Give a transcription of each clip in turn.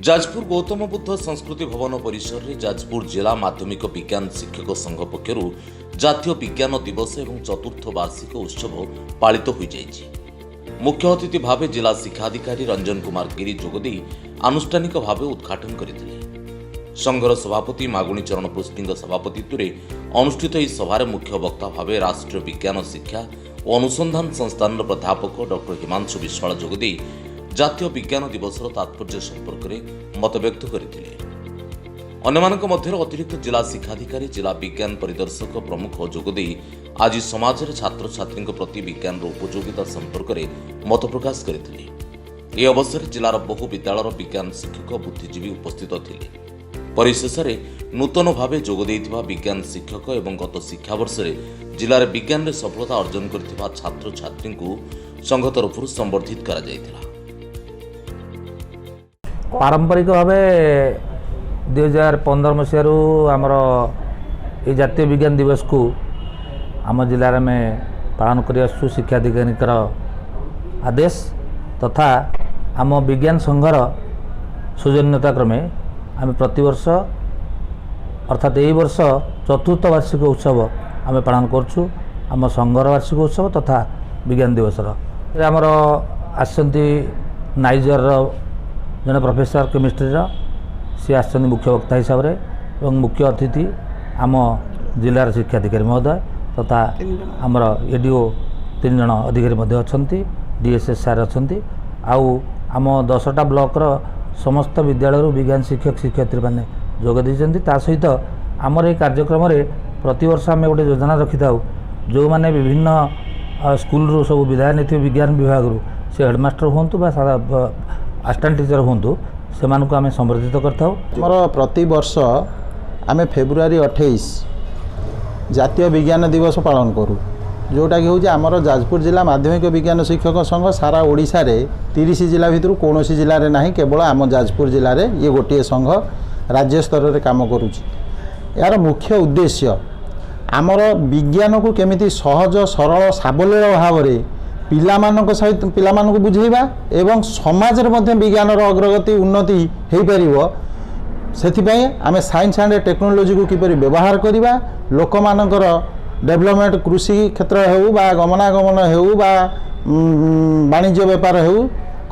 जाजपुर गौतम बुद्ध संस्कृति भवन परिसर में जाजपुर जिला माध्यमिक विज्ञान शिक्षक संघ पक्षर जातीय विज्ञान दिवस और चतुर्थ वार्षिक उत्सव पालित हो जाइए। मुख्य अतिथि भाव जिला शिक्षाधिकारी रंजन कुमार गिरी जोगदे आनुष्ठानिक भाव उद्घाटन करते। संघर सभापति मागुणी चरण पुष्टिंग सभापतित्व में अनुष्ठित यह सभार मुख्य वक्ता भाव राष्ट्रीय विज्ञान शिक्षा और अनुसंधान संस्थान प्राध्यापक डॉक्टर हिमांशु विश्वाल जोगदे जातीय विज्ञान दिवस तात्पर्य संपर्क में मत व्यक्त करते। अन्यमानक मध्य अतिरिक्त जिला शिक्षाधिकारी जिला विज्ञान परिदर्शक प्रमुख जोगदे आज समाज छात्र छात्री प्रति विज्ञान उपयोगिता संपर्क में मत प्रकाश करते। यह अवसर जिलार बहु विद्यालय विज्ञान शिक्षक बुद्धिजीवी उपस्थित थे। परिशेष नूतन भाव जोगदे विज्ञान शिक्षक एवं गत शिक्षा वर्ष जिलार विज्ञान में सफलता अर्जन कर छात्र छात्री को संघ तरफ संबर्धित कर पारंपरिक भाव 2015 मसीह आमर ये जातीय विज्ञान दिवस को आम जिले में पालन कर शिक्षाधिकारी आदेश तथा आम विज्ञान संघर सौजन्यता क्रमे आम प्रतिवर्ष अर्थात यही वर्ष चतुर्थ वार्षिक उत्सव आम पालन करछु। आम संघर वार्षिक उत्सव तथा विज्ञान दिवस आमर आसंती नाइजर जने प्रोफेसर केमिस्ट्री सी आसछन मुख्य वक्ता हिसाब से और मुख्य अतिथि आम जिलार शिक्षाधिकारी महोदय तथा आमर एडीओ 3 जन अधिकारी अच्छा डीएसएस सार अच्छा आम 10टा ब्लॉक समस्त विद्यालय विज्ञान शिक्षक शिक्षयित्री मैंने जोग देइछन्ति। ता सहित आमर ये कार्यक्रम प्रतिवर्ष आम गोटे योजना रखी था जो मैंने विभिन्न स्कूल रू सब विदाय नहीं विज्ञान विभाग रू से हेडमास्टर हूँ असिस्टेंट टीचर हूँ से आम संबर्धित कर प्रति वर्ष आम फेब्रुआरी 28 जातीय विज्ञान दिवस पालन करूँ जोटा कि हूँ आमर जाजपुर जिला माध्यमिक विज्ञान शिक्षक संघ सारा ओडिशा रे 30 जिला भितर कौन जिले में ना केवल आम जाजपुर जिले में ये गोटे संघ राज्य स्तर में कम करुँच। यार मुख्य उद्देश्य आमर विज्ञान को केमिति सहज सरल सावलील भाव में पिलामानक सहित पिलामानक बुझेबा एवं समाज रे मध्य विज्ञान अग्रगति उन्नति हो पार से आम साइंस एंड टेक्नोलोजी को किपरि व्यवहार करवा लोक मानकर डेवलपमेंट कृषि क्षेत्र हो बा गमनागमन हो बा वाणिज्य व्यापार हो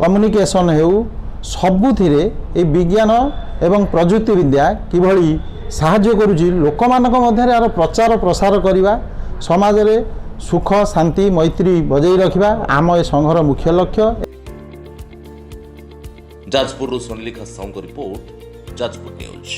कम्युनिकेशन हो सबुथिरे ए विज्ञान एवं प्रजुक्ति विद्या किभଳି साहाय्य करुछि लोक मानक मध्य यार प्रचार प्रसार करवा समाज रे सुख शांति मैत्री बजाई रखा आम ए संघर मुख्य लक्ष्य। Jajpur Sonalikha Sahu report Jajpur news.